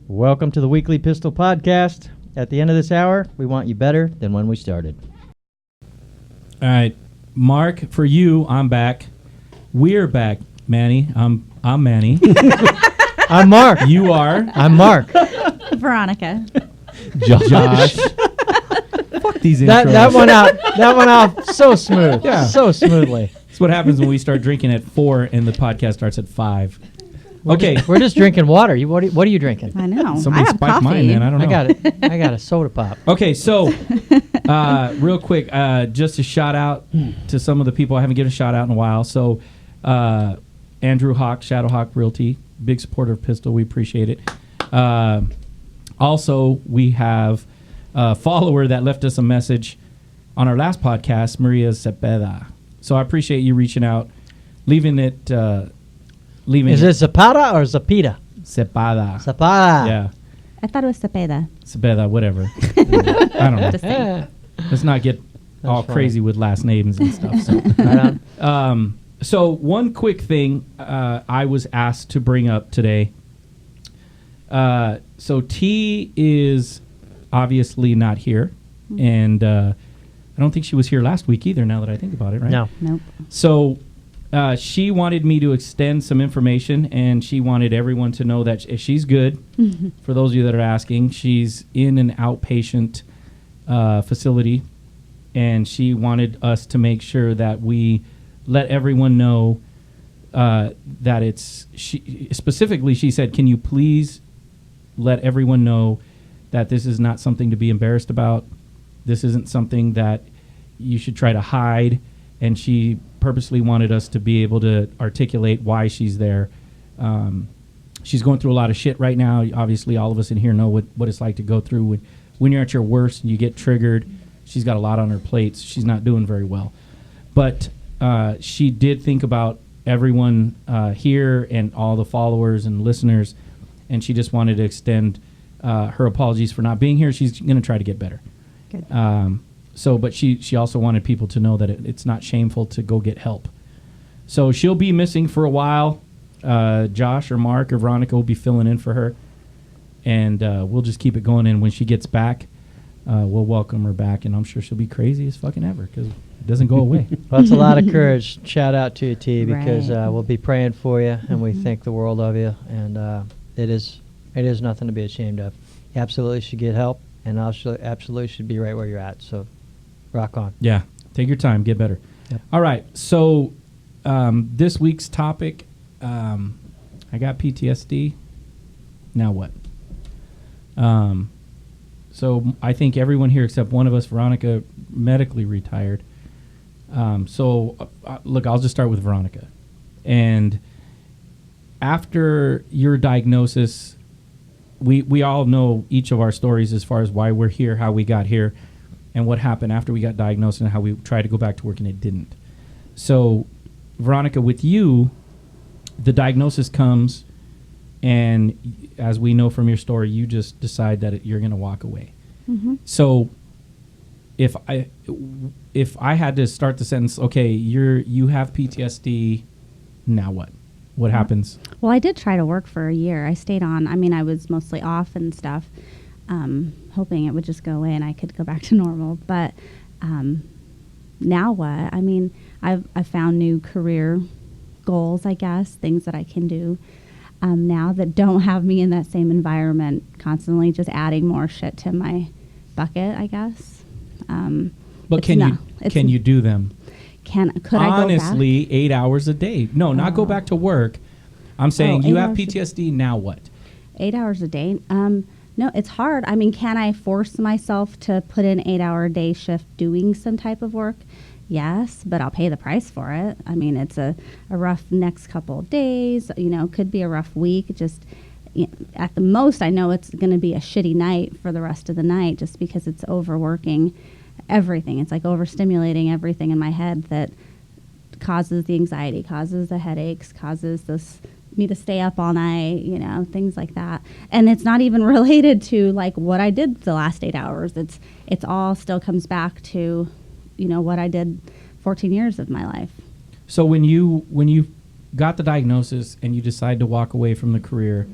Welcome to the weekly Pistol Podcast. At the end of this hour, we want you better than when we started. All right, Mark, for you, I'm back. We're back, Manny. I'm Manny. I'm Mark. You are. I'm Mark. Veronica. Josh. Fuck these intros. That went off so smooth. Yeah. So smoothly. That's what happens when we start drinking at 4 and the podcast starts at 5. Okay. We're just drinking water. What are you drinking? I know. Somebody I have spiked coffee. mine, man. I don't know. I got a soda pop. Okay, so real quick, just a shout out to some of the people I haven't given a shout out in a while. So Andrew Hawk, Shadowhawk Realty, big supporter of Pistol. We appreciate it. Also, we have a follower that left us a message on our last podcast, Maria Cepeda. So I appreciate you reaching out, leaving it. Is it Zapata or Zapita? Cepeda. Zapata. Yeah. I thought it was Cepeda. Cepeda, whatever. I don't know. Just saying. Let's not get all funny. crazy with last names and stuff. So. Right on. So one quick thing I was asked to bring up today. So T is obviously not here, and I don't think she was here last week either. Now that I think about it, right? No. Nope. So she wanted me to extend some information, and she wanted everyone to know that she's good. For those of you that are asking, she's in an outpatient facility, and she wanted us to make sure that we let everyone know that it's specifically. She said, "Can you please let everyone know that this is not something to be embarrassed about. This isn't something that you should try to hide." And she purposely wanted us to be able to articulate why she's there. She's going through a lot of shit right now. Obviously, all of us in here know what it's like to go through when you're at your worst and you get triggered. She's got a lot on her plate. So she's not doing very well. But she did think about everyone here and all the followers and listeners, and she just wanted to extend her apologies for not being here. She's going to try to get better. Good. But she also wanted people to know that it's not shameful to go get help. So she'll be missing for a while. Josh or Mark or Veronica will be filling in for her. And we'll just keep it going. And when she gets back, we'll welcome her back. And I'm sure she'll be crazy as fucking ever because it doesn't go away. Well, that's a lot of courage. Shout out to you, T, because Right. we'll be praying for you, and we think the world of you. And it is nothing to be ashamed of. You absolutely should get help, and absolutely should be right where you're at. So rock on. Yeah. Take your time. Get better. Yep. All right. So this week's topic, I got PTSD. Now what? So I think everyone here except one of us, Veronica, medically retired. Look, I'll just start with Veronica. And after your diagnosis, we all know each of our stories as far as why we're here, how we got here, and what happened after we got diagnosed and how we tried to go back to work and it didn't. So, Veronica, with you, the diagnosis comes, and as we know from your story, you just decide that you're going to walk away. Mm-hmm. So, if I had to start the sentence, okay, you have PTSD, now what? What happens? Well, I did try to work for a year. I stayed on. I mean, I was mostly off and stuff, hoping it would just go away and I could go back to normal. But now what? I mean, I've found new career goals, I guess, things that I can do now that don't have me in that same environment, constantly just adding more shit to my bucket, I guess. But can you do them? Could I go back? Honestly, 8 hours a day. No, not go back to work. I'm saying you have PTSD, now what? 8 hours a day? No, it's hard. I mean, can I force myself to put in 8 hour a day shift doing some type of work? Yes, but I'll pay the price for it. I mean, it's a rough next couple of days, could be a rough week. Just at the most, I know it's going to be a shitty night for the rest of the night just because it's overworking everything. It's like overstimulating everything in my head that causes the anxiety, causes the headaches, causes me to stay up all night, things like that. And it's not even related to like what I did the last 8 hours. It's all still comes back to, what I did 14 years of my life. So when you got the diagnosis and you decide to walk away from the career,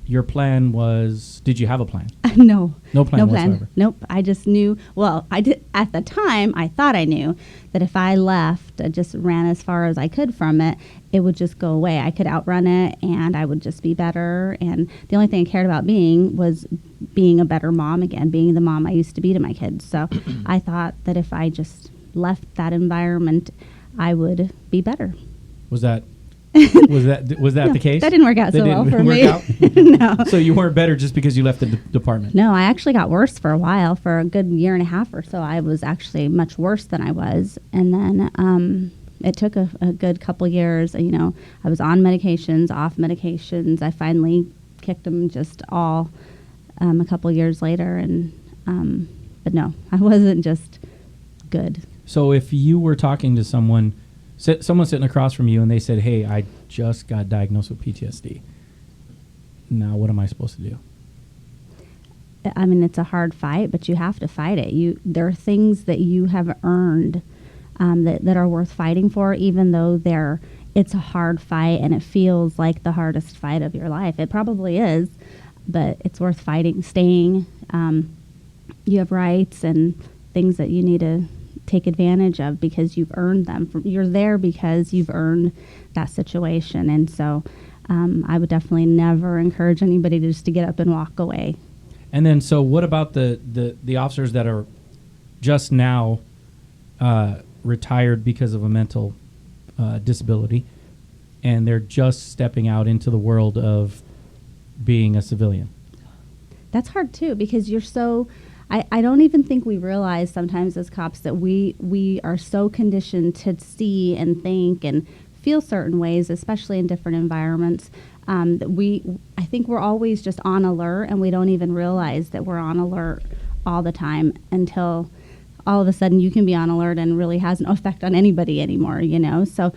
your plan was, did you have a plan? No. No plan No whatsoever. plan. Nope. I just knew, well, I did at the time, I thought I knew that if I left, I just ran as far as I could from it, it would just go away. I could outrun it and I would just be better. And the only thing I cared about being was being a better mom again, being the mom I used to be to my kids. So I thought that if I just left that environment, I would be better. Was that the case? That didn't work out That so well didn't for work me. out? No. So you weren't better just because you left the department? No, I actually got worse for a while. For a good year and a half or so, I was actually much worse than I was. And then it took a good couple years. You know, I was on medications, off medications. I finally kicked them just all a couple years later. And but no, I wasn't just good. So if you were talking to someone sitting across from you and they said, hey, I just got diagnosed with PTSD. Now what am I supposed to do? I mean, it's a hard fight, but you have to fight it. There are things that you have earned that are worth fighting for, even though it's a hard fight and it feels like the hardest fight of your life. It probably is, but it's worth fighting, staying. You have rights and things that you need to take advantage of because you've earned them. You're there because you've earned that situation. And so I would definitely never encourage anybody to get up and walk away. And then, so what about the officers that are just now retired because of a mental disability, and they're just stepping out into the world of being a civilian? That's hard too, because you're so... I don't even think we realize sometimes as cops that we are so conditioned to see and think and feel certain ways, especially in different environments, that I think we're always just on alert, and we don't even realize that we're on alert all the time until all of a sudden you can be on alert and really has no effect on anybody anymore, you know? So,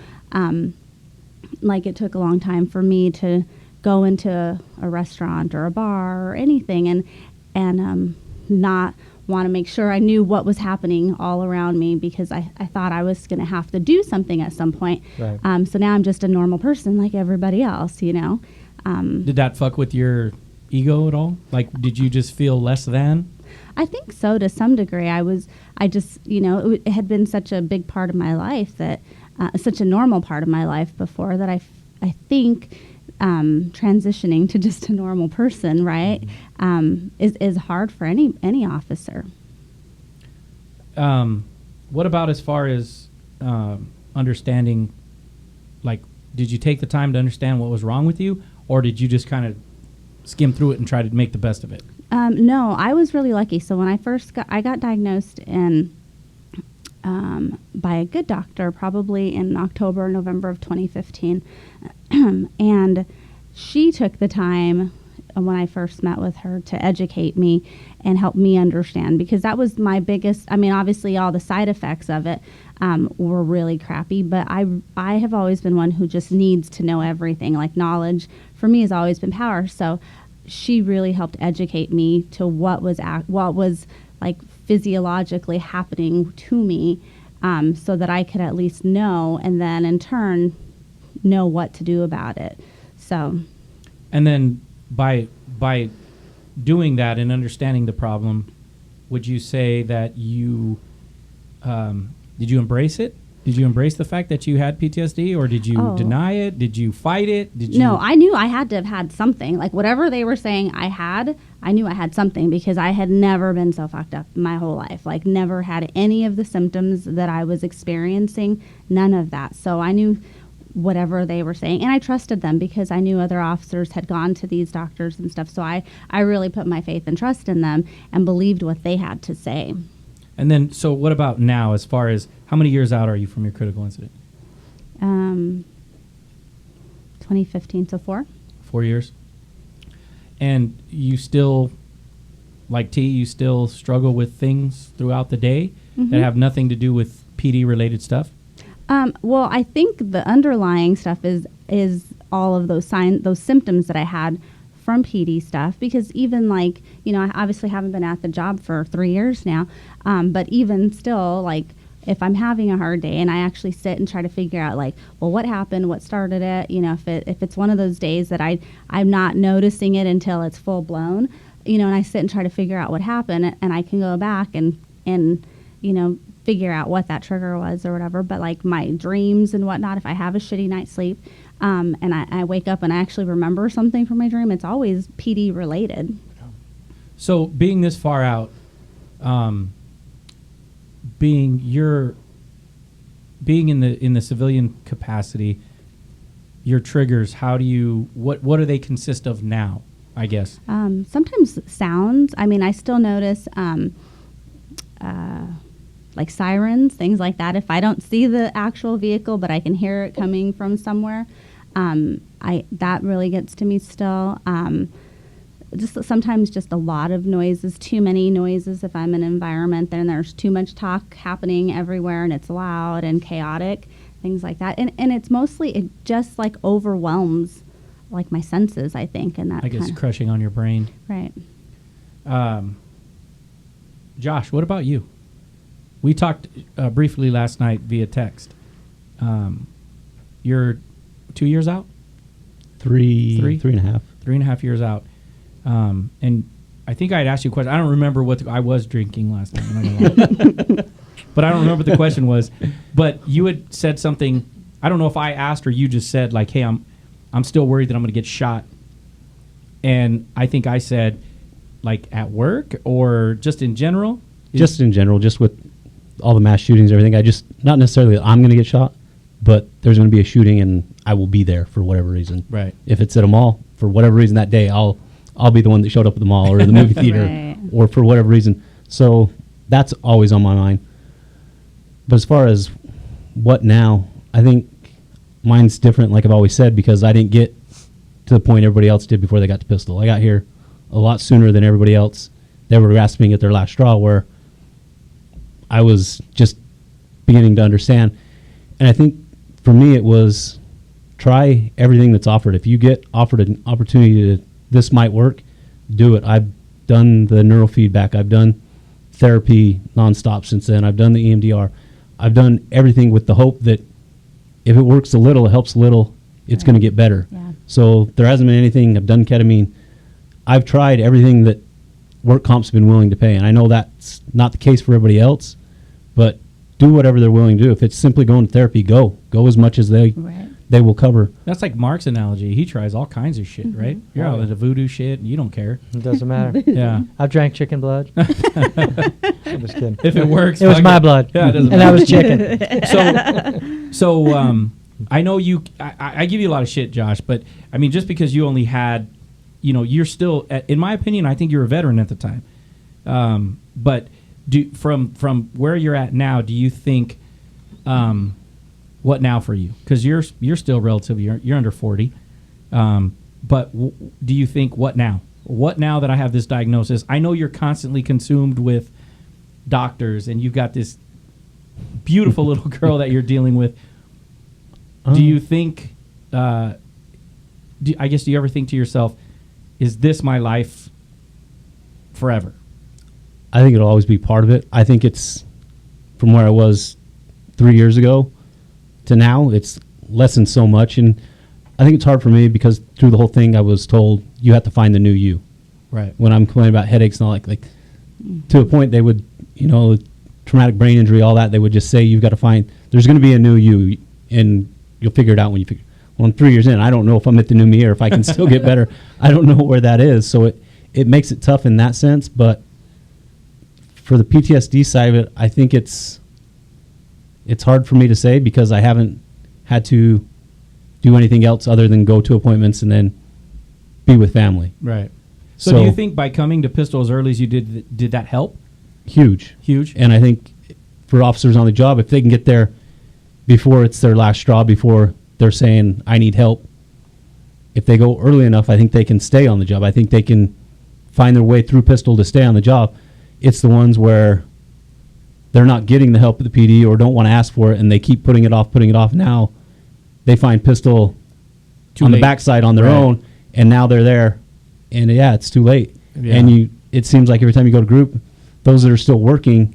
like, it took a long time for me to go into a restaurant or a bar or anything and not want to make sure I knew what was happening all around me, because I thought I was going to have to do something at some point. Right. So now I'm just a normal person like everybody else, you know. Did that fuck with your ego at all? Like, did you just feel less than? I think so, to some degree. I just, you know, it had been such a big part of my life, that such a normal part of my life before, that I think transitioning to just a normal person, right, is hard for any officer. What about as far as understanding, like, did you take the time to understand what was wrong with you, or did you just kind of skim through it and try to make the best of it? No, I was really lucky. So when I got diagnosed by a good doctor, probably in October, November of 2015. And she took the time when I first met with her to educate me and help me understand, because that was my biggest, I mean, obviously all the side effects of it were really crappy, but I have always been one who just needs to know everything. Like, knowledge for me has always been power. So she really helped educate me to what was like physiologically happening to me, so that I could at least know, and then in turn know what to do about it. So, and then by doing that and understanding the problem, would you say that you did you embrace it? Did you embrace the fact that you had PTSD, or did you deny it? Did you fight it? No, I knew I had to have had something. Like, whatever they were saying I knew I had something, because I had never been so fucked up my whole life. Like, never had any of the symptoms that I was experiencing, none of that. So I knew whatever they were saying, and I trusted them because I knew other officers had gone to these doctors and stuff. So I really put my faith and trust in them and believed what they had to say. And then, so what about now, as far as how many years out are you from your critical incident? 2015, so 4. 4 years. And you still, like T, you still struggle with things throughout the day that have nothing to do with PD-related stuff? Well, I think the underlying stuff is all of those those symptoms that I had from PD stuff, because even, like, you know, I obviously haven't been at the job for 3 years now, but even still, like, if I'm having a hard day and I actually sit and try to figure out like, well, what happened, what started it, if it's one of those days that I'm not noticing it until it's full blown, and I sit and try to figure out what happened, and I can go back and figure out what that trigger was or whatever. But like my dreams and whatnot, if I have a shitty night's sleep, and I wake up and I actually remember something from my dream, it's always PD related. So being this far out, being in the civilian capacity, your triggers, what do they consist of now, I guess? Sometimes sounds. I mean, I still notice like sirens, things like that. If I don't see the actual vehicle, but I can hear it coming from somewhere, that really gets to me still. Just sometimes just a lot of noises, too many noises. If I'm in an environment, then there's too much talk happening everywhere and it's loud and chaotic, things like that. And it's mostly, it just like overwhelms like my senses, I think. And that I guess crushing on your brain. Right. Josh, what about you? We talked briefly last night via text. You're 2 years out? Three and a half. 3.5 years out. And I think I had asked you a question. I don't remember I was drinking last night. I'm not gonna lie. But I don't remember what the question was. But you had said something. I don't know if I asked or you just said like, "Hey, I'm still worried that I'm going to get shot." And I think I said, like at work or just in general. Just in general, just with all the mass shootings, and everything. I just not necessarily that I'm going to get shot, but there's going to be a shooting and I will be there for whatever reason. Right. If it's at a mall for whatever reason that day, I'll be the one that showed up at the mall or the movie theater Right. or for whatever reason. So that's always on my mind. But as far as what now, I think mine's different, like I've always said, because I didn't get to the point everybody else did before they got to Pistol. I got here a lot sooner than everybody else. They were grasping at their last straw where I was just beginning to understand. And I think for me it was try everything that's offered. If you get offered an opportunity to, this might work, do it. I've done the neurofeedback. I've done therapy nonstop since then. I've done the EMDR. I've done everything with the hope that if it works a little, it helps a little, it's going to get better. Yeah. So there hasn't been anything. I've done ketamine. I've tried everything that work comp's been willing to pay. And I know that's not the case for everybody else, but do whatever they're willing to do. If it's simply going to therapy, go as much as they will cover. That's like Mark's analogy. He tries all kinds of shit, right? You're out into voodoo shit and you don't care. It doesn't matter. Yeah. I've drank chicken blood. I'm just kidding. If it works. It was fuck my blood. Yeah, it doesn't and matter. that was chicken. So I know you, I give you a lot of shit, Josh, but I mean, just because you only had, you're still, in my opinion, I think you're a veteran at the time. But from where you're at now, do you think, what now for you? Because you're still relatively, you're under 40. But do you think, what now? What now that I have this diagnosis? I know you're constantly consumed with doctors and you've got this beautiful little girl that you're dealing with. Do you think, do you ever think to yourself, is this my life forever? I think it'll always be part of it. I think it's from where I was 3 years ago to now, it's lessened so much. And I think it's hard for me because through the whole thing, I was told you have to find the new you. Right. When I'm complaining about headaches and all, like to a point, they would, traumatic brain injury, all that, they would just say, you've got to find, there's going to be a new you and you'll figure it out when you figure. Well, I'm 3 years in. I don't know if I'm at the new me or if I can still get better. I don't know where that is. So it makes it tough in that sense. But for the PTSD side of it, I think it's hard for me to say because I haven't had to do anything else other than go to appointments and then be with family. Right. So do you think by coming to Pistol as early as you did that help? Huge. And I think for officers on the job, if they can get there before it's their last straw, before they're saying, I need help, if they go early enough, I think they can stay on the job. I think they can find their way through Pistol to stay on the job. It's the ones where they're not getting the help of the PD or don't want to ask for it, and they keep putting it off. Now they find Pistol Too on late. the backside on their own, and now they're there, and it's too late. Yeah. And it seems like every time you go to group, those that are still working,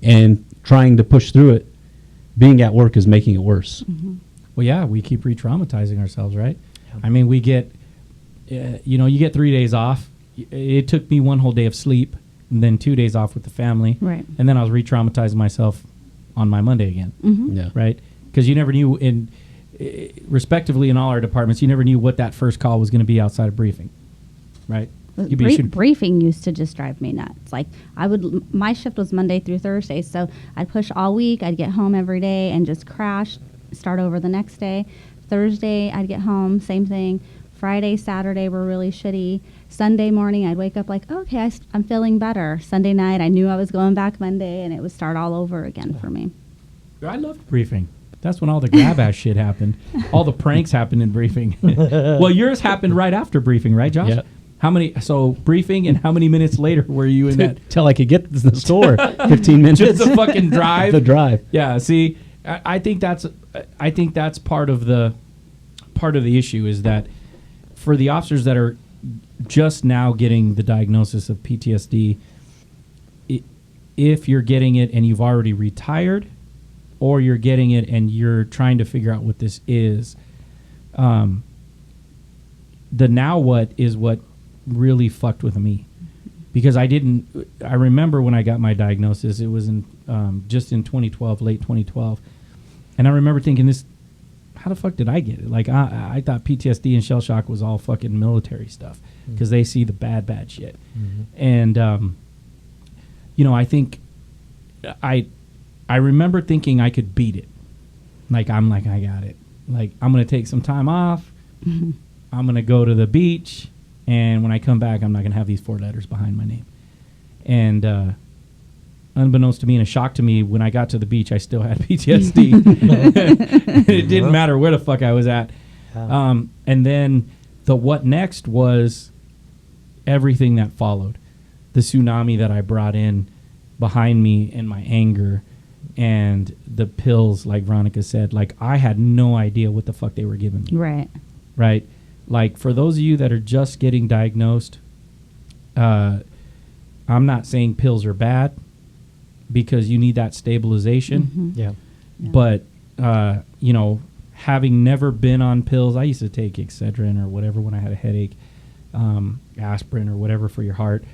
and trying to push through it, being at work is making it worse. Well, yeah, we keep re-traumatizing ourselves, right? I mean, we get, you get 3 days off. It took me one whole day of sleep, and then 2 days off with the family. Right. And then I was re-traumatizing myself on my Monday again. Yeah. Right? Because you never knew, respectively in all our departments, you never knew what that first call was going to be outside of briefing. Right? You'd be shooting- Briefing used to just drive me nuts. Like my shift was Monday through Thursday, so I'd push all week. I'd get home every day and just crash, start over the next day. Thursday, I'd get home, same thing. Friday, Saturday were really shitty. Sunday morning, I'd wake up like, okay, I'm feeling better. Sunday night, I knew I was going back Monday, and it would start all over again for me. I loved briefing. That's when all the grab ass shit happened. All the pranks happened in briefing. Well, yours happened right after briefing, right, Josh? Yep. So briefing, and how many minutes later were you in that? Till I could get to the store, 15 minutes. Just the fucking drive. The drive. Yeah. See, I think that's part of the issue is that for the officers that are just now getting the diagnosis of PTSD, if you're getting it and you've already retired, or you're getting it and you're trying to figure out what this is, the now what is what really fucked with me, because I remember when I got my diagnosis, it was in just in 2012, late 2012, and I remember thinking, how the fuck did I get it? Like I thought PTSD and shell shock was all fucking military stuff, because they see the bad shit. And I think I remember thinking I could beat it. I got it. Like, I'm going to take some time off. I'm going to go to the beach. And when I come back, I'm not going to have these 4 letters behind my name. And unbeknownst to me and a shock to me, when I got to the beach, I still had PTSD. It didn't matter where the fuck I was at. And then the what next was everything that followed. The tsunami that I brought in behind me, and my anger, and the pills, like Veronica said. Like, I had no idea what the fuck they were giving me. Right? Like, for those of you that are just getting diagnosed, I'm not saying pills are bad, because you need that stabilization. Yeah. But, having never been on pills, I used to take Excedrin or whatever when I had a headache, aspirin or whatever for your heart.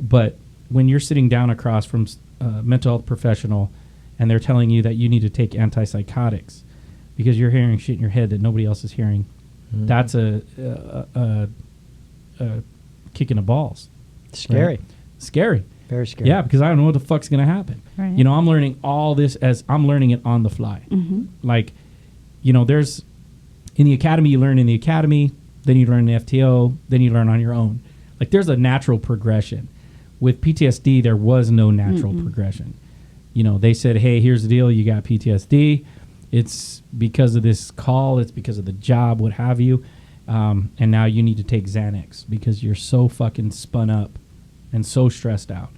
But when you're sitting down across from a mental health professional and they're telling you that you need to take antipsychotics because you're hearing shit in your head that nobody else is hearing, that's a kick in the balls. Scary. Right? Scary. Very scary. Yeah, because I don't know what the fuck's going to happen. Right. I'm learning all this as I'm learning it on the fly. Like, there's in the academy, you learn in the academy, then you learn in the FTO, then you learn on your own. Like, there's a natural progression. With PTSD, there was no natural progression. They said, hey, here's the deal. You got PTSD. It's because of this call. It's because of the job, what have you. And now you need to take Xanax because you're so fucking spun up and so stressed out.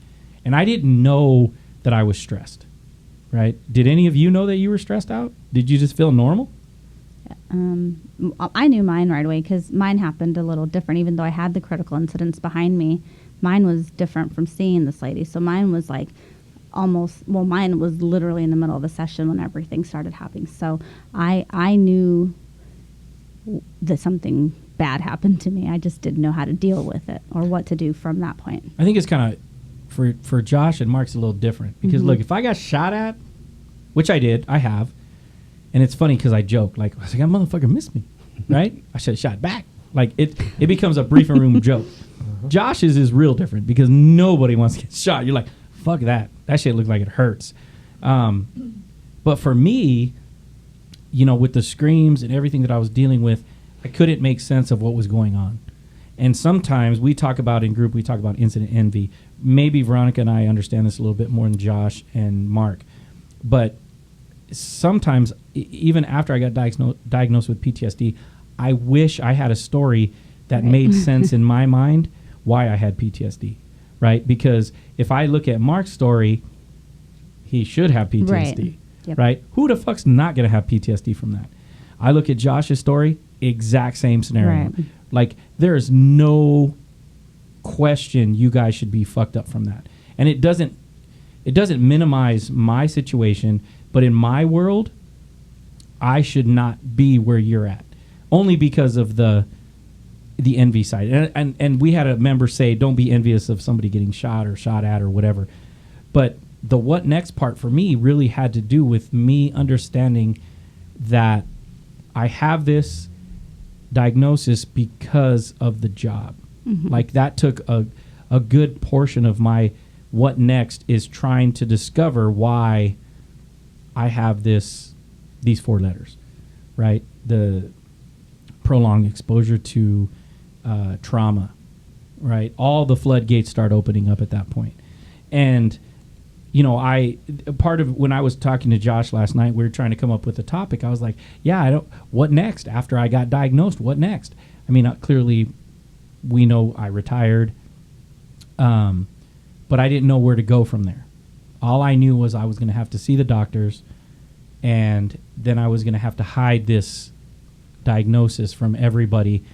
And I didn't know that I was stressed, right? Did any of you know that you were stressed out? Did you just feel normal? I knew mine right away because mine happened a little different. Even though I had the critical incidents behind me, mine was different from seeing this lady. So mine was like mine was literally in the middle of a session when everything started happening. So I knew that something bad happened to me. I just didn't know how to deal with it or what to do from that point. I think it's kind of, for Josh and Mark's a little different. Because, look, if I got shot at, which I did, I have, and it's funny because I joke, like, I was like, that motherfucker missed me, right? I should have shot back. Like, it becomes a briefing room joke. Josh's is real different because nobody wants to get shot. You're like, fuck that. That shit looks like it hurts. But for me, with the screams and everything that I was dealing with, I couldn't make sense of what was going on. And sometimes we talk about in group, we talk about incident envy. Maybe Veronica and I understand this a little bit more than Josh and Mark. But sometimes, even after I got diagnosed with PTSD, I wish I had a story that made sense in my mind why I had PTSD, right? Because if I look at Mark's story, he should have PTSD, right? Who the fuck's not going to have PTSD from that? I look at Josh's story, exact same scenario. Right. Like, there is no question you guys should be fucked up from that. And it it doesn't minimize my situation, but in my world, I should not be where you're at, only because of the envy side. And we had a member say, don't be envious of somebody getting shot or shot at or whatever. But the what next part for me really had to do with me understanding that I have this diagnosis because of the job. Like that took a good portion of my what next is trying to discover why I have these 4 letters, right? The prolonged exposure to trauma, right? All the floodgates start opening up at that point. And, you know, part of when I was talking to Josh last night, we were trying to come up with a topic. I was like, yeah, what next? After I got diagnosed, what next? I mean, clearly we know I retired, but I didn't know where to go from there. All I knew was I was going to have to see the doctors, and then I was going to have to hide this diagnosis from everybody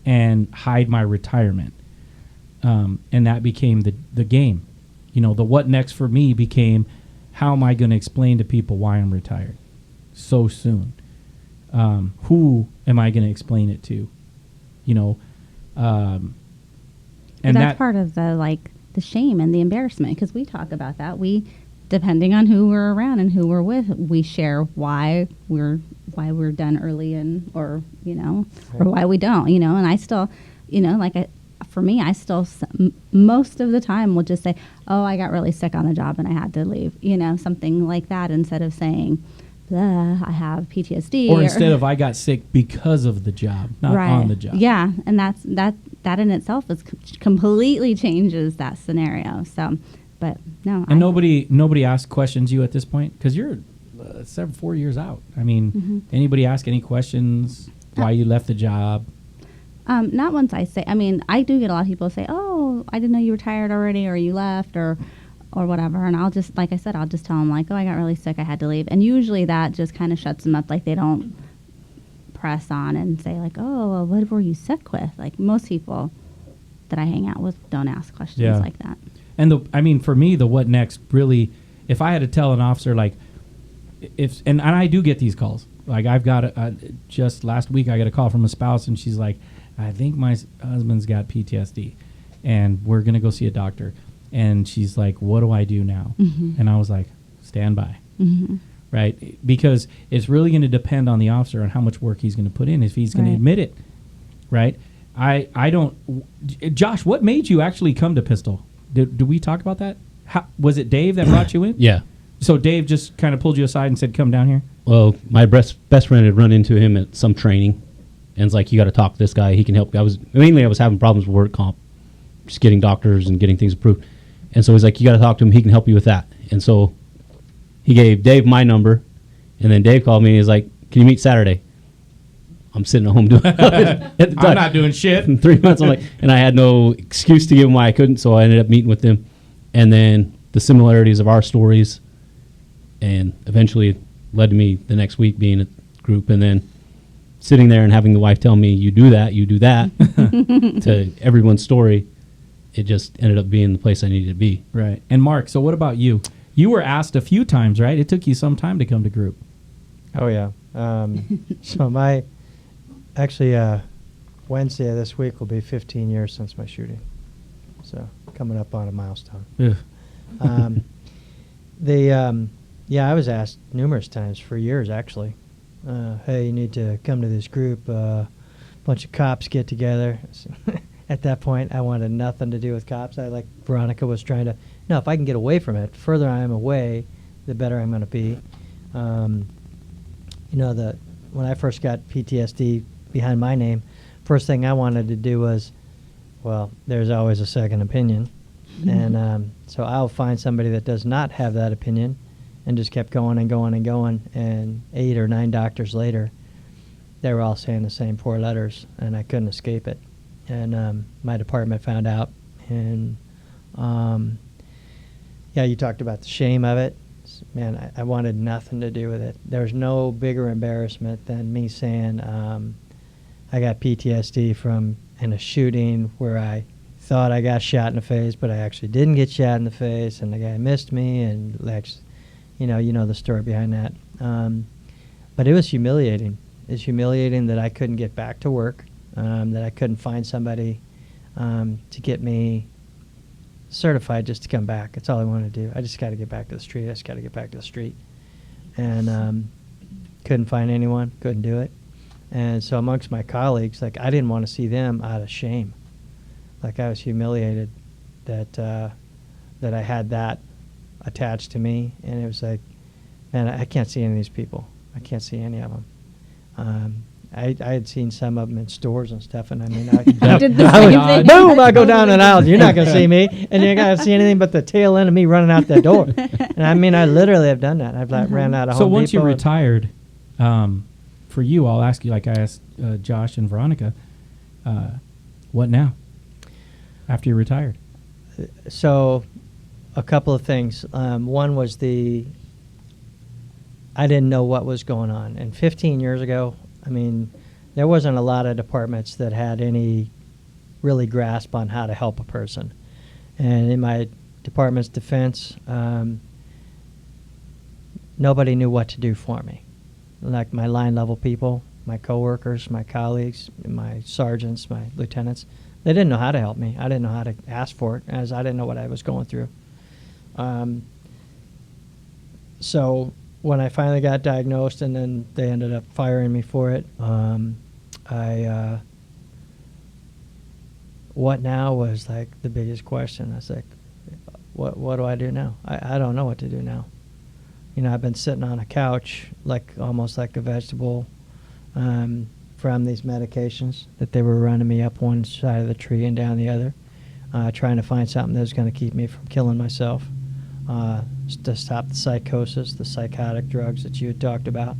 and hide my retirement. And that became the game. You know, the what next for me became, how am I going to explain to people why I'm retired so soon? Who am I going to explain it to? You know, and that's part of the shame and the embarrassment, because we talk about that. We, depending on who we're around and who we're with, we share why we're done early, and or why we don't. And I still, for me, I still most of the time will just say, oh, I got really sick on the job and I had to leave, something like that, instead of saying, I have PTSD. Or instead of, I got sick because of the job, not on the job. Yeah, and that in itself completely changes that scenario. So, but no. And nobody asks questions you at this point, because you're 4 years out. I mean, anybody ask any questions why you left the job? Not once I say. I mean, I do get a lot of people say, "Oh, I didn't know you retired already, or you left, or whatever." And I'll just, like I said, I'll just tell them "Oh, I got really sick, I had to leave." And usually that just kind of shuts them up. Like, they don't press on and say "Oh, well, what were you sick with?" Like, most people that I hang out with don't ask questions like that. And for me, the what next really, if I had to tell an officer, like, and I do get these calls. Like, I've got just last week I got a call from a spouse, and she's like, I think my husband's got PTSD, and we're going to go see a doctor. And she's like, what do I do now? And I was like, stand by, right? Because it's really going to depend on the officer on how much work he's going to put in, if he's going to admit it, right? I don't... Josh, what made you actually come to PISTLE? Did we talk about that? Was it Dave that brought you in? Yeah. So Dave just kind of pulled you aside and said, come down here? Well, my best friend had run into him at some training, and it's like, you got to talk to this guy. He can help you. I was having problems with work comp, just getting doctors and getting things approved. And so he's like, you got to talk to him. He can help you with that. And so he gave Dave my number, and then Dave called me and he's like, can you meet Saturday? I'm sitting at home doing I'm not doing shit. In 3 months, I'm like, and I had no excuse to give him why I couldn't, so I ended up meeting with him. And then the similarities of our stories, and eventually led to me the next week being at the group, and then sitting there and having the wife tell me, you do that, to everyone's story. It just ended up being the place I needed to be. Right. And Mark, so what about you? You were asked a few times, right? It took you some time to come to group. Oh, yeah. So Wednesday of this week will be 15 years since my shooting. So coming up on a milestone. I was asked numerous times for years, actually. Hey, you need to come to this group. A bunch of cops get together. At that point, I wanted nothing to do with cops. Like Veronica was trying to, no, if I can get away from it, the further I am away, the better I'm going to be. When I first got PTSD behind my name, first thing I wanted to do was, well, there's always a second opinion. And so I'll find somebody that does not have that opinion, and just kept going and going and going. And 8 or 9 doctors later, they were all saying the same 4 letters, and I couldn't escape it. And my department found out. And you talked about the shame of it. Man, I wanted nothing to do with it. There's no bigger embarrassment than me saying I got PTSD from in a shooting where I thought I got shot in the face, but I actually didn't get shot in the face, and the guy missed me, and you know the story behind that. But it was humiliating. It's humiliating that I couldn't get back to work, that I couldn't find somebody to get me certified just to come back. That's all I wanted to do. I just got to get back to the street. I just got to get back to the street. And couldn't find anyone, couldn't do it. And so amongst my colleagues, like, I didn't want to see them out of shame. Like, I was humiliated that I had that attached to me. And it was like, man, I can't see any of these people. I can't see any of them. I had seen some of them in stores and stuff, and I mean, I did the I same would, thing. boom, I go down an aisle. You're not going to see me, and you're not going to see anything but the tail end of me running out that door. And I mean, I literally have done that. I've like ran out of So Home once you Depot and- retired, for you, I'll ask you like I asked Josh and Veronica, what now? After you retired, So, a couple of things. One was I didn't know what was going on. And 15 years ago, I mean, there wasn't a lot of departments that had any really grasp on how to help a person. And in my department's defense, nobody knew what to do for me. Like my line level people, my coworkers, my colleagues, my sergeants, my lieutenants, they didn't know how to help me. I didn't know how to ask for it, as I didn't know what I was going through. So when I finally got diagnosed, and then they ended up firing me for it, what now was like the biggest question. I was like, what do I do now? I don't know what to do now. You know, I've been sitting on a couch like almost like a vegetable from these medications that they were running me up one side of the tree and down the other, trying to find something that was going to keep me from killing myself, to stop the psychosis, the psychotic drugs that you had talked about.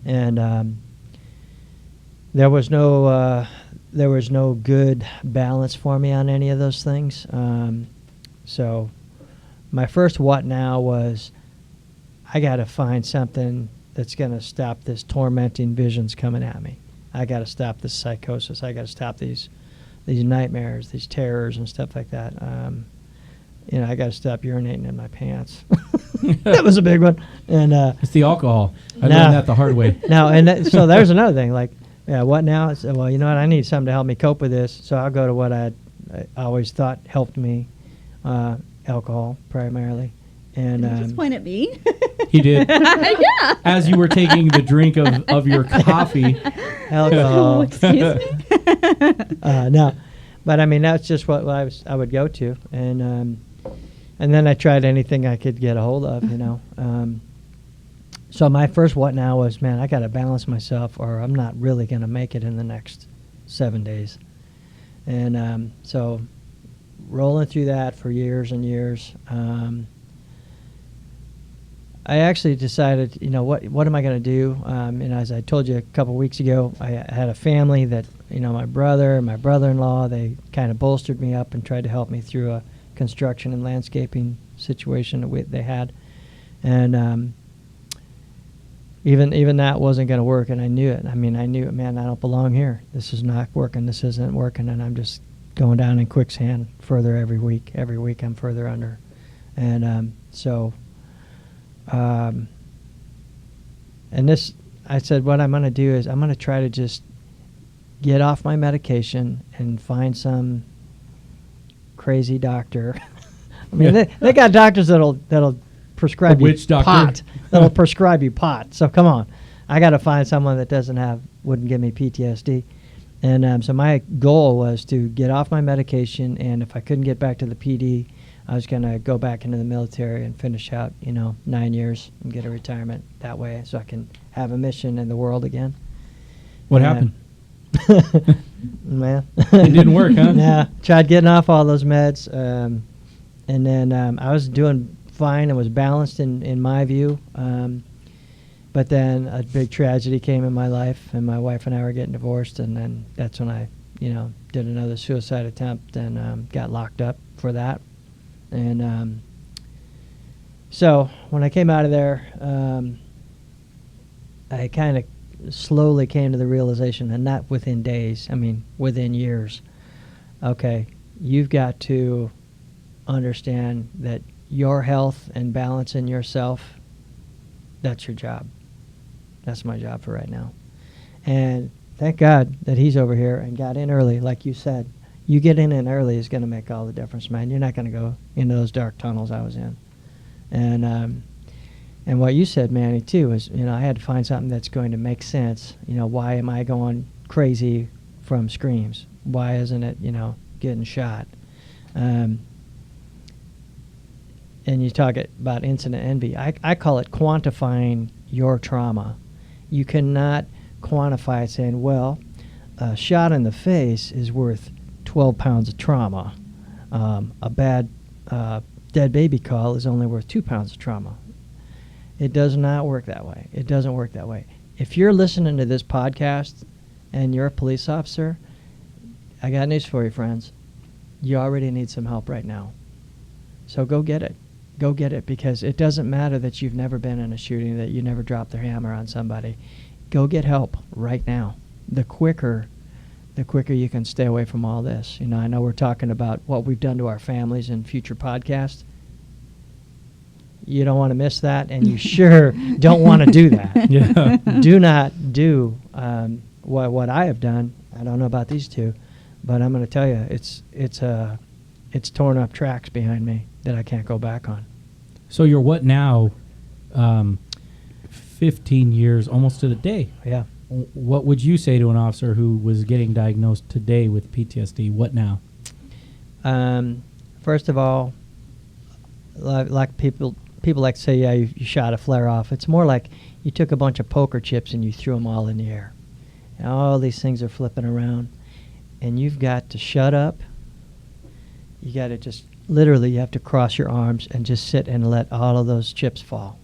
And there was no good balance for me on any of those things. So my first what now was, I got to find something that's going to stop this tormenting visions coming at me. I got to stop this psychosis. I got to stop these nightmares, these terrors and stuff like that. You know, I got to stop urinating in my pants. That was a big one. And it's the alcohol. I No. learned that the hard way. no, and so there's another thing. Like, yeah, what now? I said, well, you know what? I need something to help me cope with this. So I'll go to what I always thought helped me, alcohol primarily. And Just point at me. He did. Yeah. As you were taking the drink of your coffee. alcohol. Excuse me. No, but I mean that's just what I would go to, and then I tried anything I could get a hold of, you know. So my first what now was, man, I got to balance myself, or I'm not really going to make it in the next 7 days, and so rolling through that for years and years. I actually decided, you know, what am I going to do? And as I told you a couple weeks ago, I had a family that, you know, my brother and my brother-in-law, they kind of bolstered me up and tried to help me through a construction and landscaping situation that they had. And even that wasn't going to work, and I knew it. I mean, I knew, man, I don't belong here. This is not working. This isn't working, and I'm just going down in quicksand further every week. Every week I'm further under. And and this, I said, what I'm going to do is I'm going to try to just get off my medication and find some crazy doctor. I mean, they got doctors that'll prescribe you witch doctor. pot. That'll prescribe you pot. So come on, I got to find someone that wouldn't give me PTSD. And so my goal was to get off my medication, and if I couldn't get back to the PD, I was going to go back into the military and finish out, 9 years and get a retirement that way, so I can have a mission in the world again. What And, happened? Man. It didn't work, huh? Yeah. Tried getting off all those meds. And then I was doing fine and was balanced in my view. But then a big tragedy came in my life, and my wife and I were getting divorced, and then that's when I, did another suicide attempt and got locked up for that. And so when I came out of there, I kind of slowly came to the realization, and not within days, I mean within years, okay, you've got to understand that your health and balance in yourself, that's your job. That's my job for right now. And thank God that he's over here and got in early, like you said. You get in early is going to make all the difference, man. You're not going to go into those dark tunnels I was in. And what you said, Manny, too, is, I had to find something that's going to make sense. Why am I going crazy from screams? Why isn't it, getting shot? And you talk about incident envy. I call it quantifying your trauma. You cannot quantify it saying, well, a shot in the face is worth 12 pounds of trauma. A bad dead baby call is only worth 2 pounds of trauma. It does not work that way. It doesn't work that way. If you're listening to this podcast and you're a police officer, I got news for you, friends. You already need some help right now. So go get it. Go get it, because it doesn't matter that you've never been in a shooting, that you never dropped their hammer on somebody. Go get help right now. The quicker you can stay away from all this. I know we're talking about what we've done to our families in future podcasts. You don't want to miss that, and you sure don't want to do that. Yeah. Do not do what I have done. I don't know about these two, but I'm going to tell you, it's torn up tracks behind me that I can't go back on. So you're what now? 15 years, almost to the day. Yeah. What would you say to an officer who was getting diagnosed today with PTSD? What now? First of all, like people like to say, yeah, you shot a flare off. It's more like you took a bunch of poker chips and you threw them all in the air. And all these things are flipping around, and you've got to shut up. You got to just literally, you have to cross your arms and just sit and let all of those chips fall.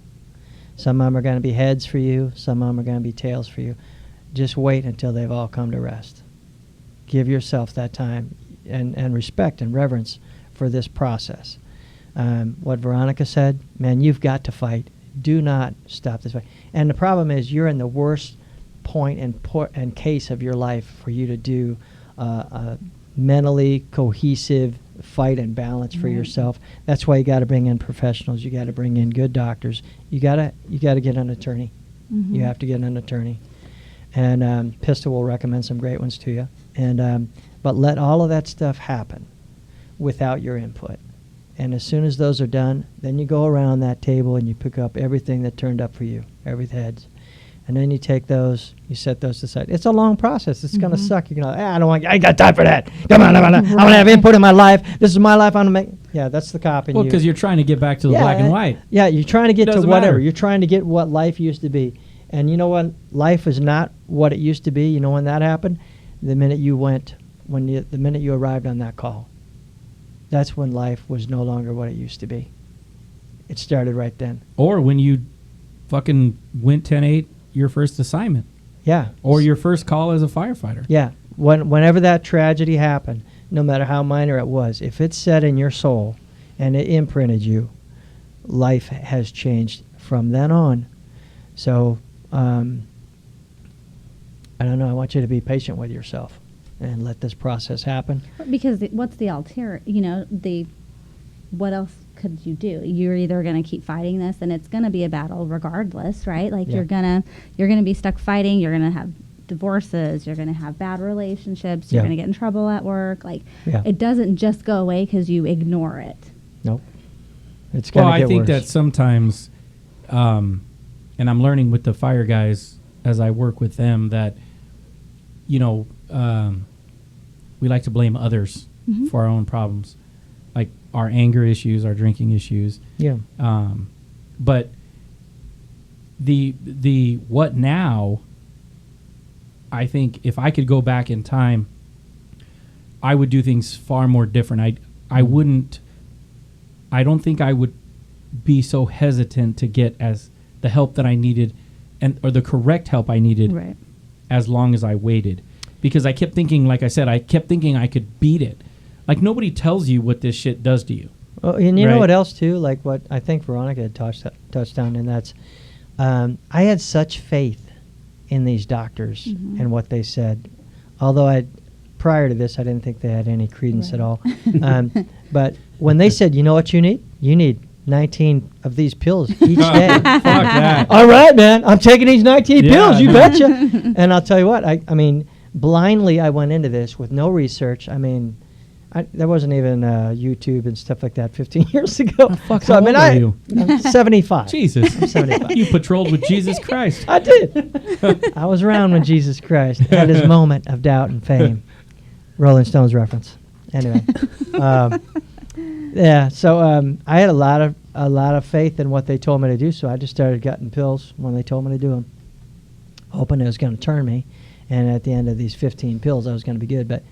Some of them are going to be heads for you. Some of them are going to be tails for you. Just wait until they've all come to rest. Give yourself that time and respect and reverence for this process. What Veronica said, man, you've got to fight. Do not stop this fight. And the problem is, you're in the worst point and case of your life for you to do a mentally cohesive fight and balance for yourself. That's why you got to bring in professionals. You got to bring in good doctors. You got to get an attorney. Mm-hmm. You have to get an attorney. And PISTLE will recommend some great ones to you. And but let all of that stuff happen without your input. And as soon as those are done, then you go around that table and you pick up everything that turned up for you, every heads. And then you take those, you set those aside. It's a long process. It's going to suck. You're going to, I ain't got time for that. Come on, I'm going to have input in my life. This is my life. I'm going to make. Yeah, that's the cop in you. Well, because you're trying to get back to the black and white. Yeah, you're trying to get to Doesn't whatever. matter. You're trying to get what life used to be. And you know what? Life is not what it used to be. You know when that happened? The minute you arrived on that call. That's when life was no longer what it used to be. It started right then. Or when you fucking went 10-8 your first assignment. Yeah. Or your first call as a firefighter. Yeah. Whenever that tragedy happened, no matter how minor it was, if it set in your soul and it imprinted you, life has changed from then on. So, I don't know. I want you to be patient with yourself and let this process happen. Because what's the what else could you do? You're either going to keep fighting this, and it's going to be a battle regardless, right? Like you're gonna be stuck fighting. You're gonna have divorces. You're gonna have bad relationships. You're gonna get in trouble at work. Like it doesn't just go away because you ignore it. Nope. It's gonna get I think worse. that sometimes, and I'm learning with the fire guys as I work with them that, we like to blame others for our own problems, like our anger issues, our drinking issues. Yeah. But the what now, I think if I could go back in time, I would do things far more different. I don't think I would be so hesitant to get as the help that I needed or the correct help I needed as long as I waited. Because I kept thinking, like I said, I could beat it. Like, nobody tells you what this shit does to you. Well, and you know what else, too? Like what I think Veronica had touched on, and that's I had such faith in these doctors and what they said. Although prior to this, I didn't think they had any credence at Right. all. But when they said, you know what you need? You need 19 of these pills each day. Fuck that. All right, man. I'm taking these 19 Yeah, pills. You no. betcha. And I'll tell you what. I mean, blindly, I went into this with no research. I mean, there wasn't even YouTube and stuff like that 15 years ago. Fuck, So how I mean, old are you? I'm 75. Jesus. I'm 75. You patrolled with Jesus Christ. I did. I was around when Jesus Christ had his moment of doubt and fame. Rolling Stones reference. Anyway, yeah. So I had a lot of faith in what they told me to do. So I just started getting pills when they told me to do them, hoping it was going to turn me. And at the end of these 15 pills, I was going to be good. But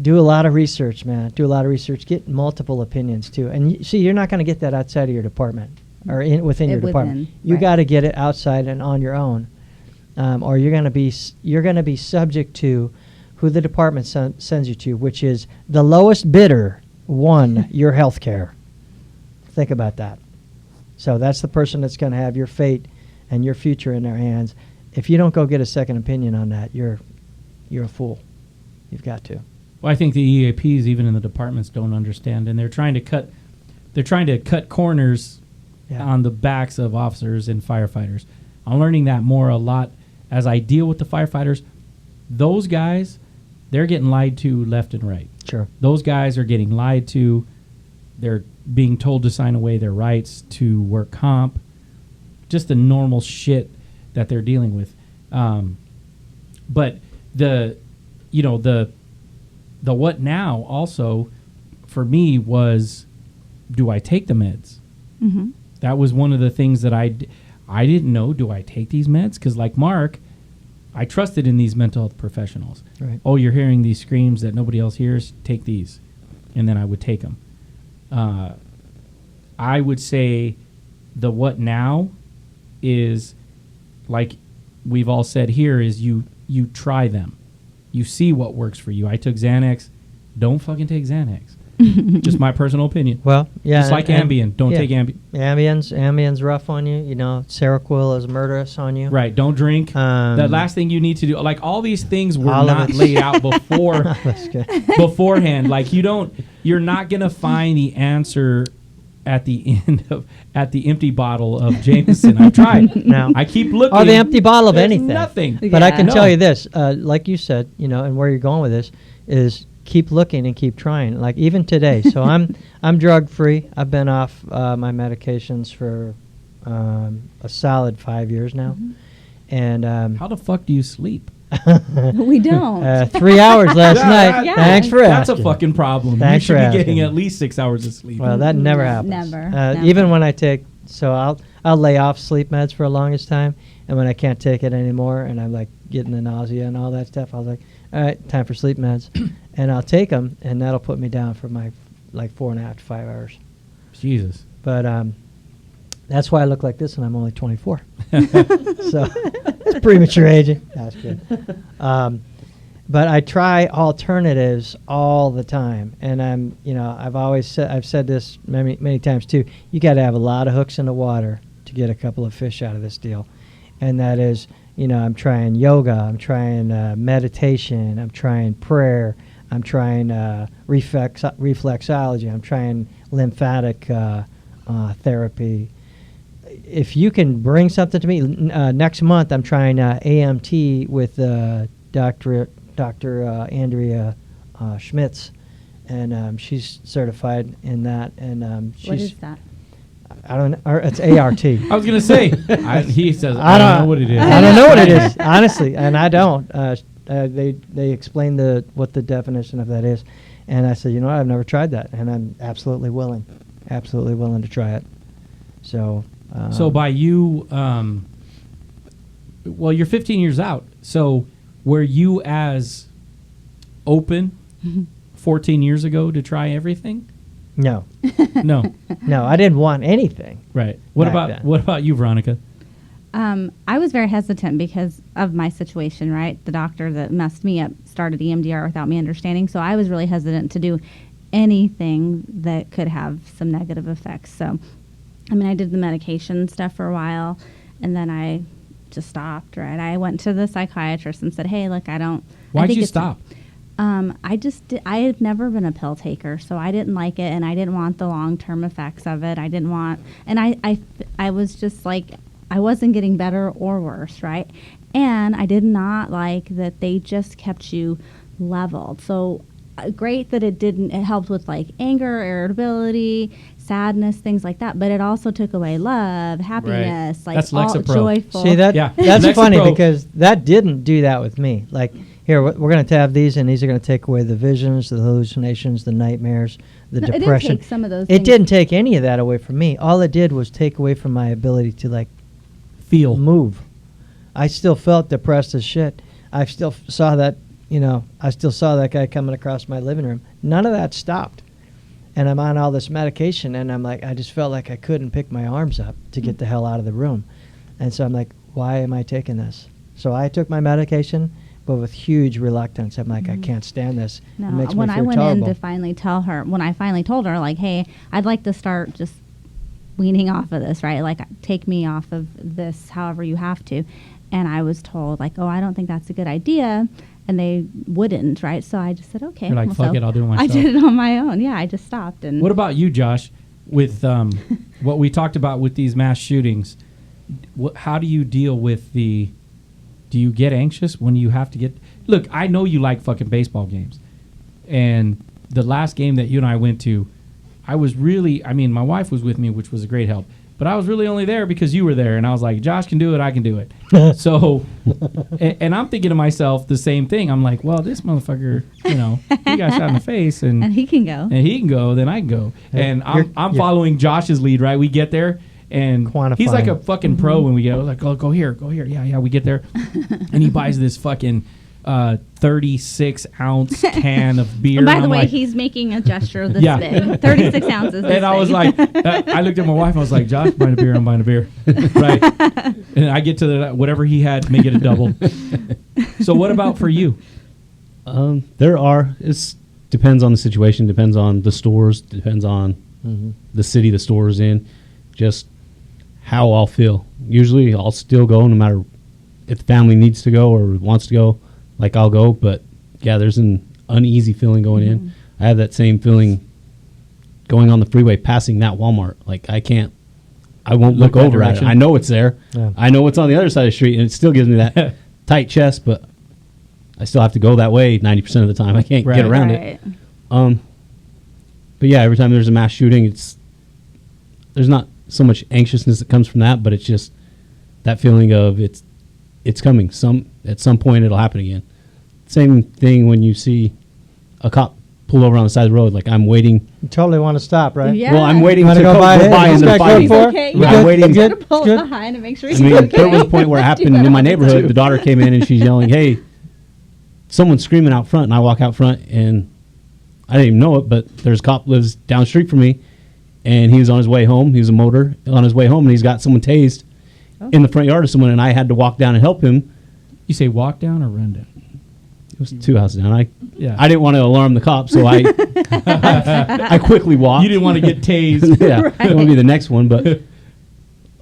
do a lot of research, man. Do a lot of research. Get multiple opinions too. And see, you're not going to get that outside of your department or within your department. You right. got to get it outside and on your own, or you're going to be subject to who the department sends you to, which is the lowest bidder won your health care. Think about that. So that's the person that's going to have your fate and your future in their hands. If you don't go get a second opinion on that, you're a fool. You've got to. Well, I think the EAPs, even in the departments, don't understand, and they're trying to cut corners Yeah. on the backs of officers and firefighters. I'm learning that a lot as I deal with the firefighters. Those guys, they're getting lied to left and right. Sure. Those guys are getting lied to. They're being told to sign away their rights to work comp. Just the normal shit that they're dealing with. But the what now also for me was, do I take the meds? Mm-hmm. That was one of the things that I didn't know. Do I take these meds? Because like Mark, I trusted in these mental health professionals. Right. Oh, you're hearing these screams that nobody else hears? Take these. And then I would take them. I would say the what now is, like we've all said here, is you try them. You see what works for you. I took Xanax. Don't fucking take Xanax. Just my personal opinion. Well, yeah. Just like Ambien. Don't yeah. take Ambien. Ambien's rough on you. You know, Seroquel is murderous on you. Right. Don't drink. The last thing you need to do, like all these things were All of not it. laid out before That's good. beforehand. Like you're not gonna find the answer at the empty bottle of Jameson. I've tried. No. I keep looking. Or the empty bottle of There's anything. Nothing. But I can No. tell you this, like you said, and where you're going with this is keep looking and keep trying. Like even today, so I'm drug free. I've been off my medications for a solid 5 years now, and How the fuck do you sleep? We don't. 3 hours last Yeah, night. yeah. Thanks for That's asking. a fucking problem. Thanks you for should be getting asking. at least 6 hours of sleep. Well, that never No, happens. never. Even when I take, so I'll lay off sleep meds for the longest time, and when I can't take it anymore, and I'm like getting the nausea and all that stuff, I was like, all right, time for sleep meds, and I'll take them, and that'll put me down for my like 4.5 to 5 hours. Jesus. But that's why I look like this, and I'm only 24. So it's premature aging. That's good. But I try alternatives all the time, and I've said this many times too. You got to have a lot of hooks in the water to get a couple of fish out of this deal, and that is, I'm trying yoga, I'm trying meditation, I'm trying prayer, I'm trying reflexology, I'm trying lymphatic therapy. If you can bring something to me, next month I'm trying AMT with Dr. Andrea Schmitz, and she's certified in that. And she's, What is that? I don't know. Or it's ART. I was gonna say. He says I I don't don't know what it is. I don't know what it is, honestly, and I don't. They explained what the definition of that is, and I said, I've never tried that, and I'm absolutely willing to try it. So. So by you, well, you're 15 years out. So were you as open 14 years ago to try everything? No, No. no, I didn't want anything. Right. Back then. What about you, Veronica? I was very hesitant because of my situation, right? The doctor that messed me up started EMDR without me understanding. So I was really hesitant to do anything that could have some negative effects. So, I did the medication stuff for a while, and then I just stopped, right? I went to the psychiatrist and said, hey, look, I Why'd think you it's- stop? I had never been a pill taker, so I didn't like it, and I didn't want the long-term effects of it. I didn't want, and I was just like, I wasn't getting better or worse, right? And I did not like that they just kept you leveled. So great that it helped with like anger, irritability, sadness, things like that, but it also took away love, happiness, like That's all Lexapro. joyful. See that? Yeah. That's Lexapro. funny because that didn't do that with me. Like, here, we're going to have these, and these are going to take away the visions, the hallucinations, the nightmares, the No, it didn't depression. take some of those It things. didn't take any of that away from me. All it did was take away from my ability to like Feel. move. I still felt depressed as shit. I still saw that, I still saw that guy coming across my living room. None of that stopped. And I'm on all this medication, and I'm like, I just felt like I couldn't pick my arms up to get the hell out of the room. And so I'm like, why am I taking this? So I took my medication, but with huge reluctance. I'm like, I can't stand this. No, It makes when me I feel went terrible. in to finally tell her, when I finally told her, like, hey, I'd like to start just weaning off of this, right? Like, take me off of this however you have to. And I was told, like, oh, I don't think that's a good idea. And they wouldn't, right? So I just said, okay. You're like, well, fuck so it, I'll do it I myself. did it on my own. Yeah, I just stopped. And What about you, Josh? With what we talked about with these mass shootings, how do you deal with do you get anxious when you have to get... Look, I know you like fucking baseball games. And the last game that you and I went to, I was really... I mean, my wife was with me, which was a great help. But I was really only there because you were there. And I was like, Josh can do it, I can do it. So, and I'm thinking to myself the same thing. I'm like, well, this motherfucker, he got shot in the face. and he can go. And he can go, then I can go. Yeah, And you're- I'm yeah. following Josh's lead, right? We get there, and he's like a Quantifying. fucking pro when we get. I was like, go here. Yeah, we get there, and he buys this fucking 36-ounce can of beer. And by and the I'm way, like, he's making a gesture this Yeah. big. 36 ounces. This and I was big. like, I looked at my wife. I was like, Josh, buying a beer. I'm buying a beer, right? And I get to whatever he had, make it a double. So what about for you? It depends on the situation, depends on the stores, depends on the city the store's in, just how I'll feel. Usually I'll still go no matter if the family needs to go or wants to go, like I'll go. But yeah, there's an uneasy feeling going in. I have that same feeling going on the freeway, passing that Walmart. Like I won't look that over at it. direction. I know it's there. Yeah. I know it's on the other side of the street, and it still gives me that tight chest, but I still have to go that way 90% of the time. I can't Right. get around it. Right. But yeah, every time there's a mass shooting, there's not so much anxiousness that comes from that, but it's just that feeling of it's coming. At some point it'll happen again. Same thing when you see a cop pull over on the side of the road. Like I'm waiting. You totally want to stop, right? Yeah. Well, I'm waiting You to wanna go by go it? by This and they're guy code fighting. for? Okay, You yeah. I'm good? waiting. You Gotta good? pull Good? it behind and make sure I he's mean, okay. there was a point where it Do happened that in my all the neighborhood. time. The daughter came in and she's yelling, "Hey, someone's screaming out front!" And I walk out front, and I didn't even know it, but there's a cop lives down the street from me, and he was on his way home. He was a motor on his way home, and he's got someone tased in the front yard of someone, and I had to walk down and help him. You say walk down or run down? It was 2 houses down. I Yeah. didn't want to alarm the cop, so I I quickly walked. You didn't want to get tased. Yeah, Right. it would be the next one, but